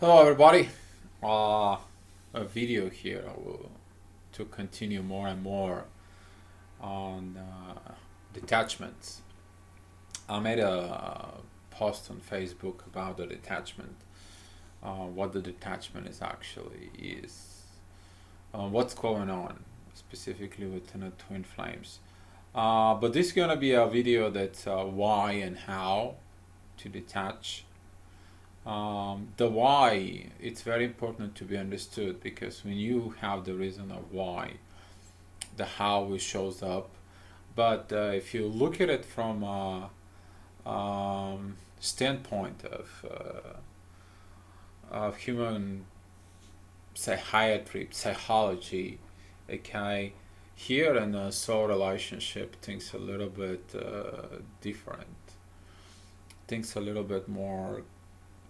Hello everybody. A video here to continue more and more on detachments. I made a post on Facebook about the detachment, what the detachment is actually is, what's going on specifically within the twin flames. But this is gonna be a video that's why and how to detach. The why, it's very important to be understood, because when you have the reason of why, the how will shows up. But if you look at it from a standpoint of human psychiatry, psychology, okay, here in a soul relationship, things a little bit different. Things a little bit more,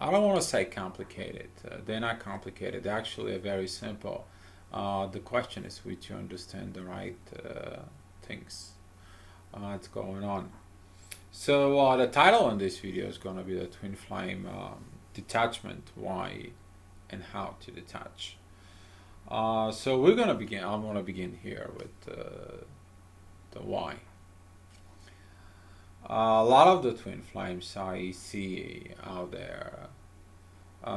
I don't want to say complicated. They're not complicated. They're actually very simple. The question is, would you understand the right things that's going on? So the title on this video is going to be the twin flame detachment, why and how to detach. So we're going to begin. I'm going to begin here with the why. A lot of the twin flames I see out there,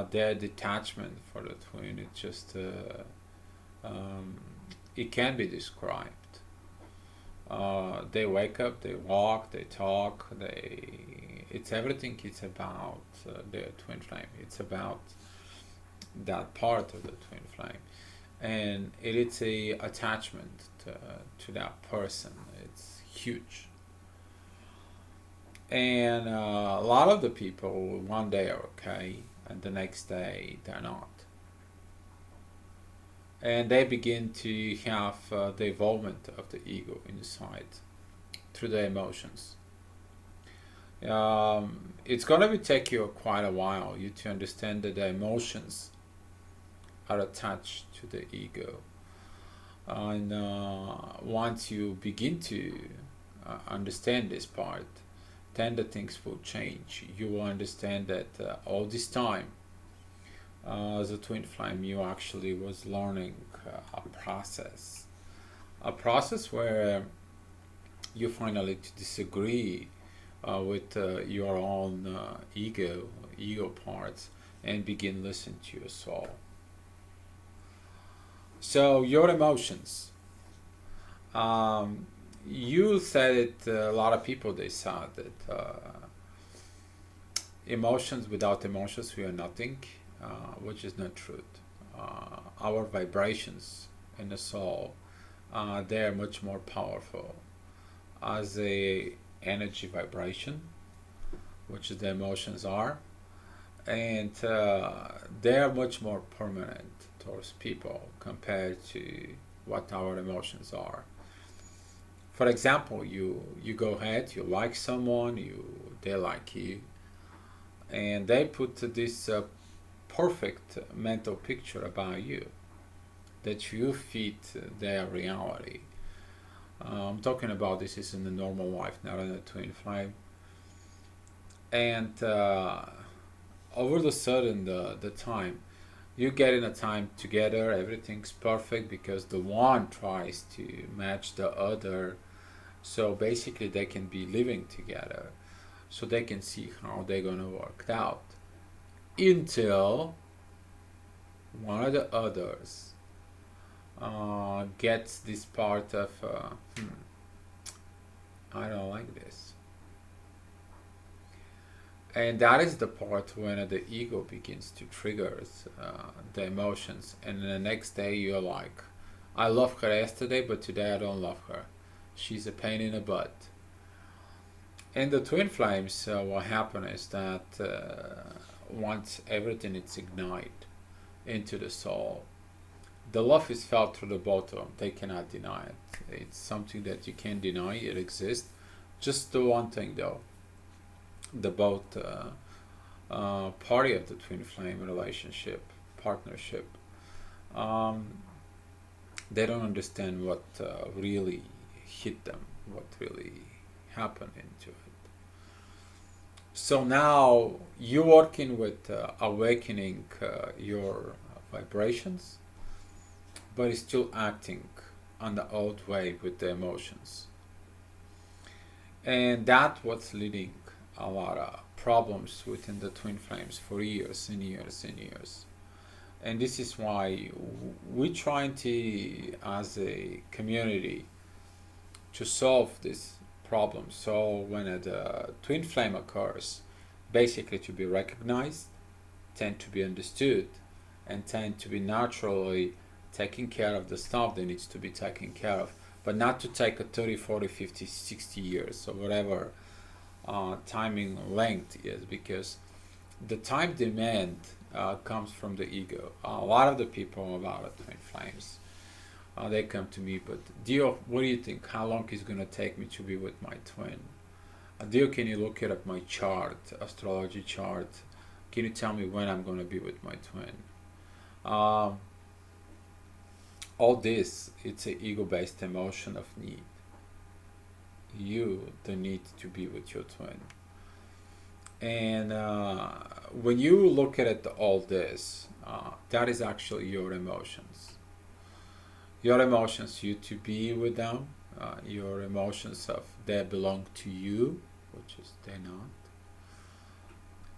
their detachment for the twin, it just um, it can be described. They wake up, they walk, they talk, they it's everything. It's about their twin flame. It's about that part of the twin flame, and it's a attachment to that person. It's huge. And a lot of the people one day are okay, and the next day they're not. And they begin to have the involvement of the ego inside through the emotions. It's gonna be take you quite a while you to understand that the emotions are attached to the ego, and once you begin to understand this part, then the things will change. You will understand that all this time, as a twin flame, you actually was learning a process where you finally to disagree with your own ego parts, and begin listening to your soul. So your emotions. Um, you said it. A lot of people they said that emotions without emotions we are nothing, which is not truth. Our vibrations in the soul, they are much more powerful as a energy vibration, which the emotions are, and they are much more permanent towards people compared to what our emotions are. For example, you go ahead, you like someone, you they like you, and they put this perfect mental picture about you that you fit their reality. I'm talking about this is in the normal life, not in the twin flame. And over the sudden, the time you get in a time together, everything's perfect because the one tries to match the other. So basically, they can be living together, so they can see how they're gonna work out until one of the others gets this part of I don't like this, and that is the part when the ego begins to trigger the emotions, and the next day you're like, I love her yesterday, but today I don't love her. She's a pain in the butt. In the twin flames, what happens is that once everything is ignited into the soul, the love is felt through the both of them. They cannot deny it. It's something that you can't deny. It exists. Just the one thing though, the both party of the twin flame relationship, partnership, um, they don't understand what really hit them, what really happened into it. So now you're working with awakening your vibrations, but it's still acting on the old way with the emotions. And that's what's leading a lot of problems within the twin flames for years and years and years. And this is why we're trying to, as a community, to solve this problem. So when the twin flame occurs, basically to be recognized, tend to be understood, and tend to be naturally taking care of the stuff that needs to be taken care of, but not to take a 30, 40, 50, 60 years or whatever timing length is, because the time demand comes from the ego. A lot of the people about the twin flames, they come to me, but Dio, what do you think? How long is going to take me to be with my twin? Dio, can you look at my chart, astrology chart? Can you tell me when I'm going to be with my twin? Um, all this, it's an ego-based emotion of need. You, the need to be with your twin. And when you look at it, all this, that is actually your emotions. Your emotions, you to be with them. Your emotions of they belong to you, which is they're not.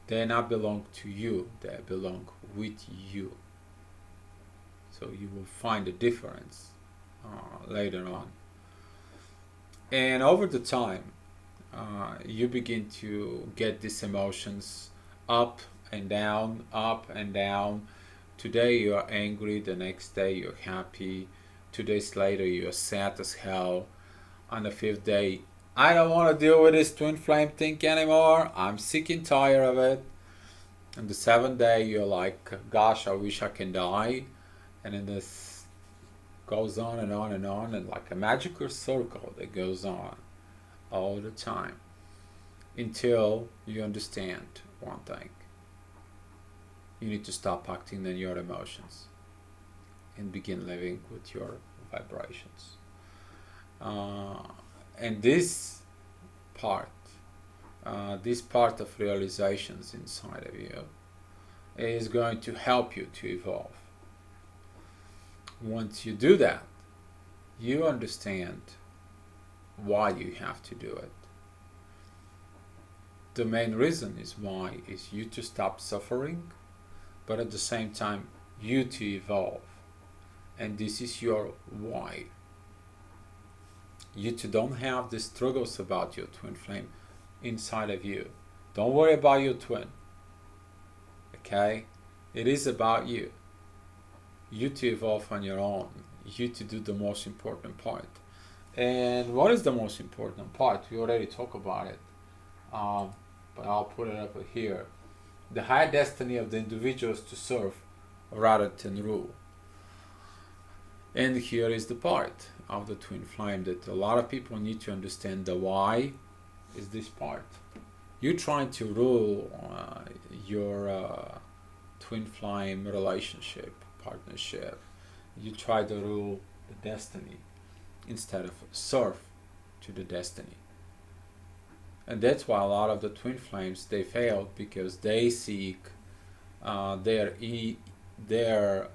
They not belong to you. They belong with you. So you will find a difference later on. And over the time, you begin to get these emotions up and down, up and down. Today you are angry, the next day you're happy, 2 days later you're sad as hell. On the fifth day, I don't want to deal with this twin flame thing anymore, I'm sick and tired of it. And the seventh day you're like, gosh, I wish I can die. And then this goes on and on and on, and like a magical circle that goes on all the time until you understand one thing. You need to stop acting on your emotions and begin living with your vibrations. And part, this part of realizations inside of you is going to help you to evolve. Once you do that, you understand why you have to do it. The main reason is why is you to stop suffering, but at the same time you to evolve. And this is your why. You to don't have the struggles about your twin flame inside of you. Don't worry about your twin. Okay? It is about you. You to evolve on your own. You to do the most important part. And what is the most important part? We already talked about it. But I'll put it up here. The high destiny of the individual is to serve rather than rule. And here is the part of the twin flame that a lot of people need to understand. The why is this part. You're trying to rule your twin flame relationship, partnership. You try to rule the destiny instead of serve to the destiny. And that's why a lot of the twin flames, they failed, because they seek their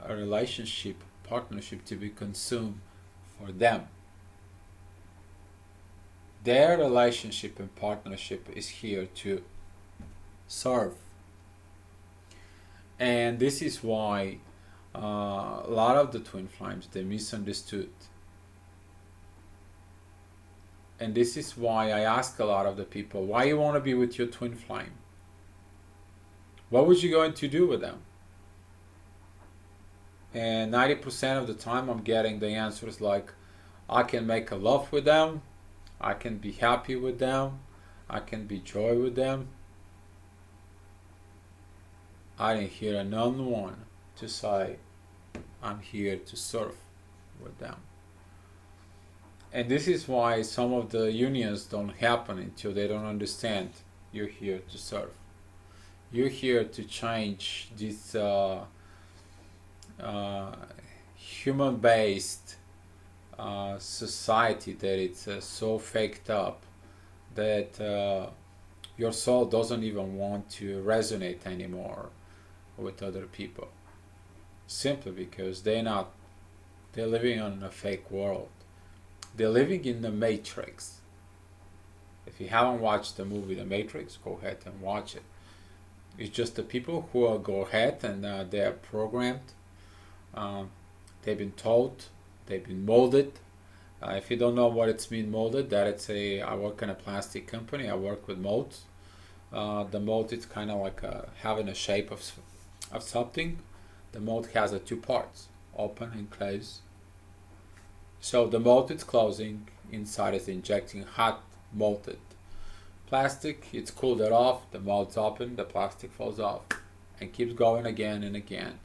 relationship, partnership to be consumed for them. Their relationship and partnership is here to serve. And this is why a lot of the twin flames, they misunderstood. And this is why I ask a lot of the people, why you want to be with your twin flame? What was you going to do with them? And 90% of the time I'm getting the answers like, I can make a love with them, I can be happy with them, I can be joy with them. I didn't hear none one to say, I'm here to serve with them. And this is why some of the unions don't happen until they don't understand you're here to serve. You're here to change this human-based society that it's so faked up that Your soul doesn't even want to resonate anymore with other people, simply because they're living on a fake world. They're living in the matrix. If you haven't watched the movie The Matrix, go ahead and watch it. It's just the people who go ahead and they are programmed. Um, they've been taught, they've been molded. If you don't know what it's mean molded, that it's a. I work in a plastic company. I work with molds. The mold is kind of like having a shape of something. The mold has two parts, open and close. So the mold is closing, inside is injecting hot molted plastic. It's cooled it off, the mold's open, the plastic falls off, and keeps going again and again.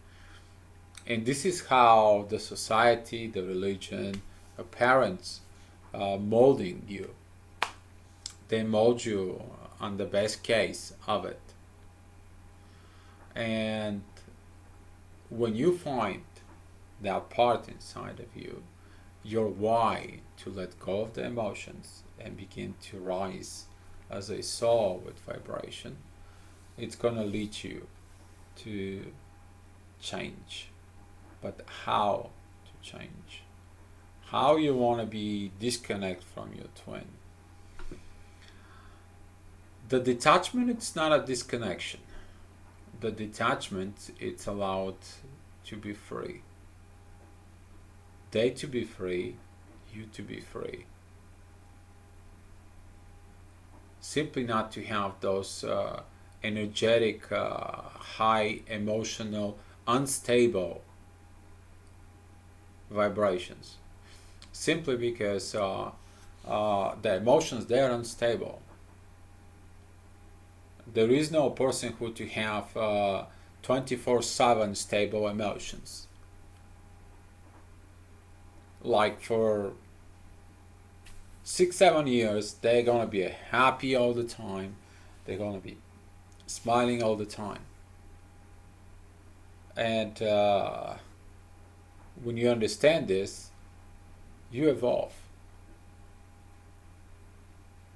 And this is how the society, the religion, the parents molding you. They mold you on the best case of it. And when you find that part inside of you, your why to let go of the emotions and begin to rise as a soul with vibration, it's going to lead you to change. But how to change? How you want to be disconnect from your twin? The detachment, it's not a disconnection. The detachment, it's allowed to be free. They to be free, you to be free. Simply not to have those energetic, high emotional, unstable vibrations. Simply because the emotions, they're unstable. There is no person who to have 24/7 stable emotions. Like for 6-7 years, they're gonna be happy all the time. They're gonna be smiling all the time. And when you understand this, you evolve.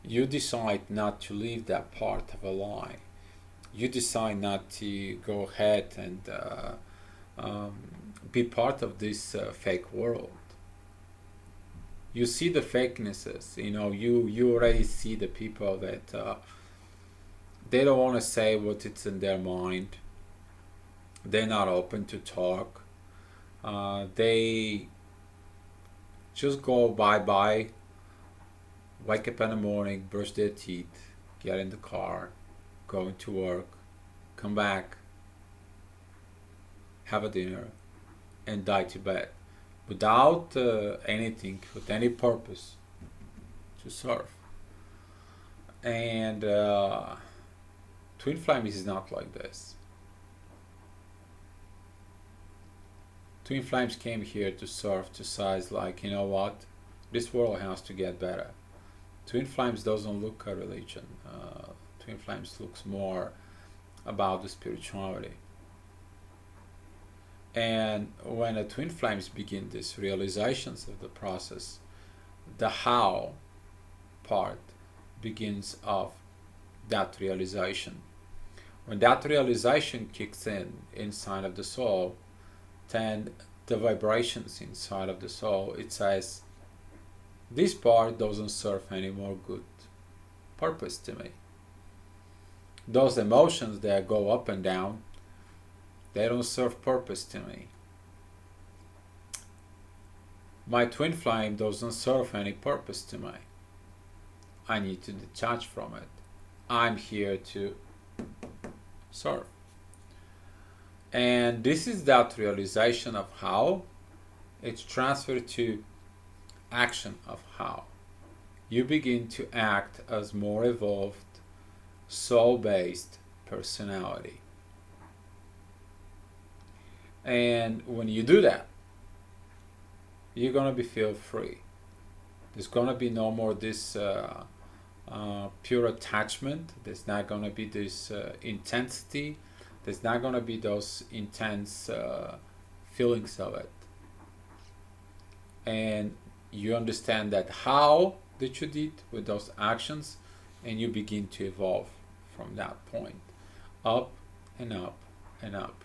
You decide not to live that part of a lie. You decide not to go ahead and be part of this fake world. You see the fakenesses. You already see the people that they don't want to say what it's in their mind. They're not open to talk. They just go bye, wake up in the morning, brush their teeth, get in the car, go to work, come back, have a dinner, and die to bed without anything, with any purpose to serve. And Twin Flame is not like this. Twin Flames came here to serve, to size like, you know what, this world has to get better. Twin Flames doesn't look a religion. Twin Flames looks more about the spirituality. And when the Twin Flames begin these realizations of the process, the how part begins of that realization. When that realization kicks in inside of the soul, then the vibrations inside of the soul, it says, this part doesn't serve any more good purpose to me. Those emotions that go up and down, they don't serve purpose to me. My twin flame doesn't serve any purpose to me. I need to detach from it. I'm here to serve. And this is that realization of how it's transferred to action of how. You begin to act as more evolved, soul-based personality. And when you do that, you're gonna be feel free. There's gonna be no more this pure attachment. There's not gonna be this intensity. There's not gonna be those intense feelings of it. And you understand that how that you did with those actions, and you begin to evolve from that point, up and up and up.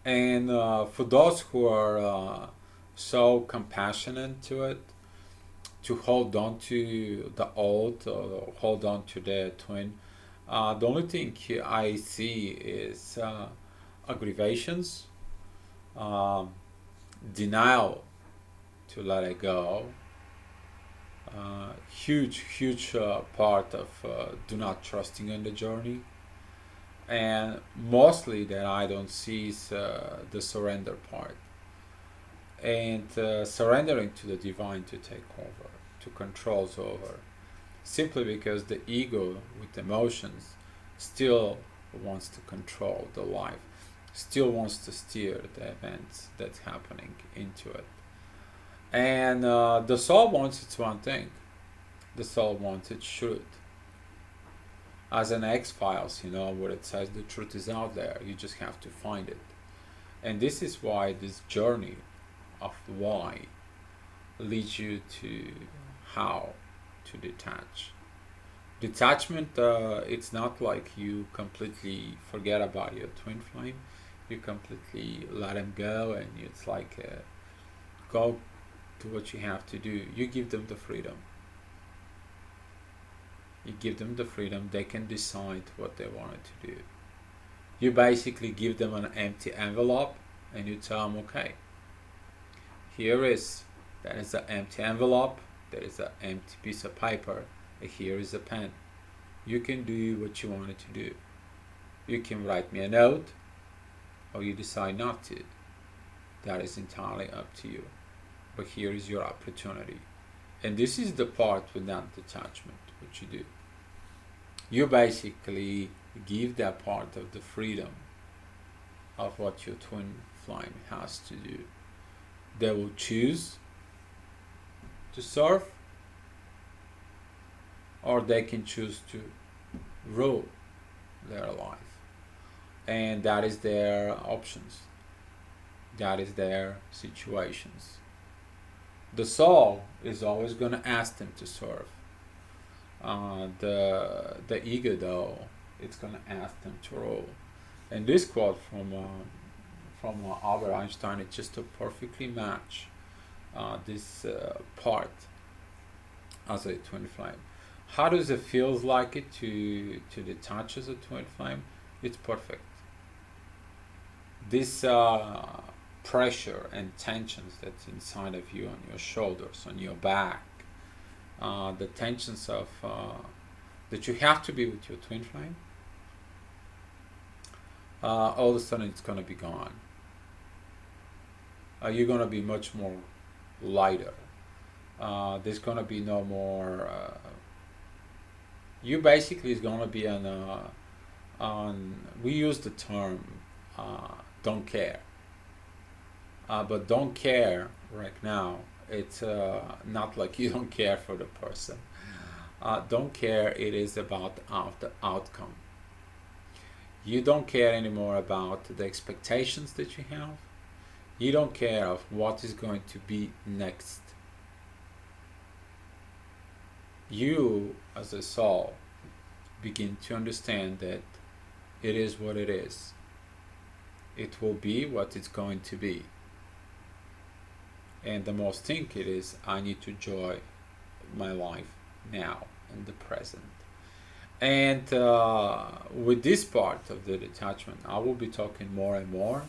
And for those who are so compassionate to it, to hold on to the old, hold on to the twin, the only thing I see is aggravations, um, denial to let it go. Huge part of do not trusting in the journey, and mostly that I don't see is the surrender part, and surrendering to the divine to take over, to controls over, simply because the ego with emotions still wants to control the life, still wants to steer the events that's happening into it. And the soul wants its one thing. The soul wants its truth. As an X Files, where it says the truth is out there, you just have to find it. And this is why this journey of why leads you to how to detach. Detachment, it's not like you completely forget about your twin flame. You completely let him go, and it's like go to what you have to do. You give them the freedom. You give them the freedom. They can decide what they wanted to do. You basically give them an empty envelope, and you tell them, okay, that is an empty envelope. There is an empty piece of paper. Here is a pen. You can do what you wanted to do. You can write me a note, or you decide not to. That is entirely up to you. But here is your opportunity. And this is the part with that detachment, what you do. You basically give that part of the freedom of what your twin flame has to do. They will choose to serve, or they can choose to rule their life. And that is their options. That is their situations. The soul is always going to ask them to serve. The ego, though, it's going to ask them to rule. And this quote from Albert Einstein, it just to perfectly match this part as a twin flame. How does it feels like it to detach as a twin flame? It's perfect. This pressure and tensions that's inside of you, on your shoulders, on your back, the tensions of that you have to be with your twin flame, all of a sudden it's going to be gone. You're going to be much more lighter. There's going to be no more. You basically is going to be on. We use the term don't care. But don't care right now, it's not like you don't care for the person. Don't care, it is about the outcome. You don't care anymore about the expectations that you have. You don't care of what is going to be next. You, as a soul, begin to understand that it is what it is. It will be what it's going to be. And the most thing it is, I need to enjoy my life now, in the present. And with this part of the detachment, I will be talking more and more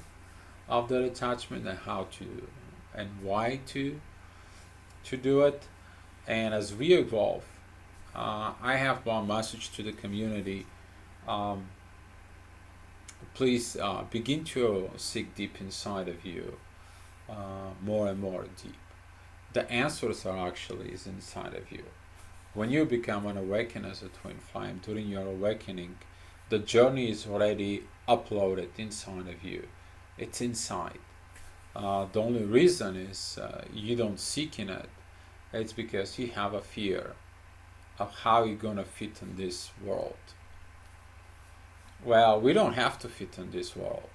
of the detachment and how to and why to do it. And as we evolve, I have one message to the community. Please begin to seek deep inside of you, more and more deep. The answers are actually is inside of you. When you become an awakened as a twin flame, during your awakening, the journey is already uploaded inside of you. It's inside. The only reason is you don't seek in it. It's because you have a fear of how you're gonna fit in this world. Well, we don't have to fit in this world.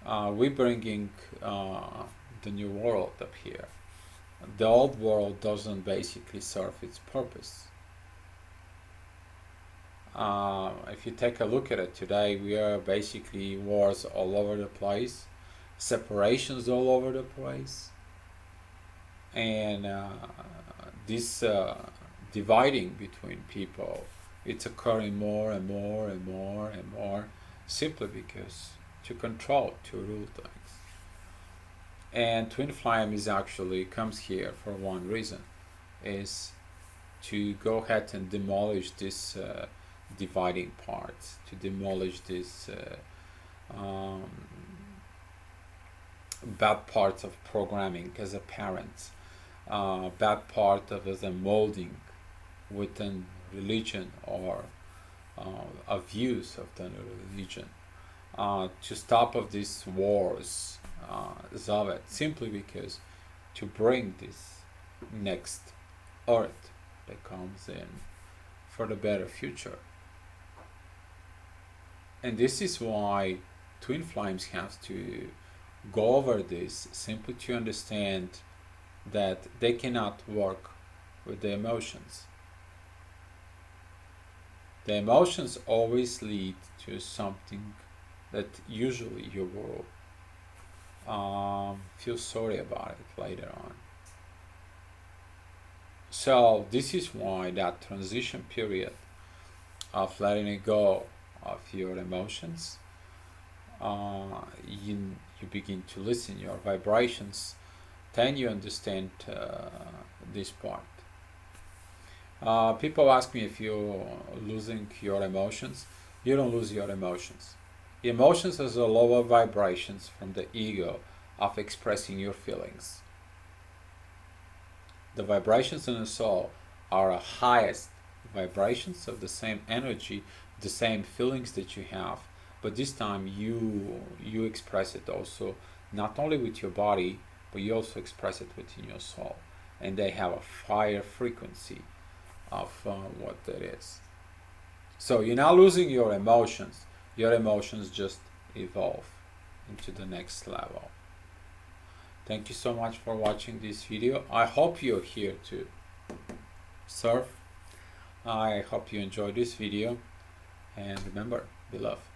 We're bringing the new world up here. The old world doesn't basically serve its purpose. If you take a look at it today, we are basically wars all over the place, separations all over the place, and this dividing between people, it's occurring more and more and more and more, simply because to control, to rule things. And twin flame is actually comes here for one reason, is to go ahead and demolish this dividing parts, to demolish this bad parts of programming as a parent, bad part of as a molding within religion or views of the religion, to stop of these wars of it, simply because to bring this next earth that comes in for the better future. And this is why twin flames have to go over this, simply to understand that they cannot work with the emotions. The emotions always lead to something that usually you will feel sorry about it later on. So this is why that transition period of letting it go of your emotions, you begin to listen your vibrations, then you understand this part. People ask me if you're losing your emotions. You don't lose your emotions. Emotions are the lower vibrations from the ego of expressing your feelings. The vibrations in the soul are the highest vibrations of the same energy, the same feelings that you have, but this time you express it also not only with your body, but you also express it within your soul, and they have a higher frequency of what that is. So you're not losing your emotions just evolve into the next level. Thank you so much for watching this video. I hope you're here to serve. I hope you enjoyed this video, and remember, be love.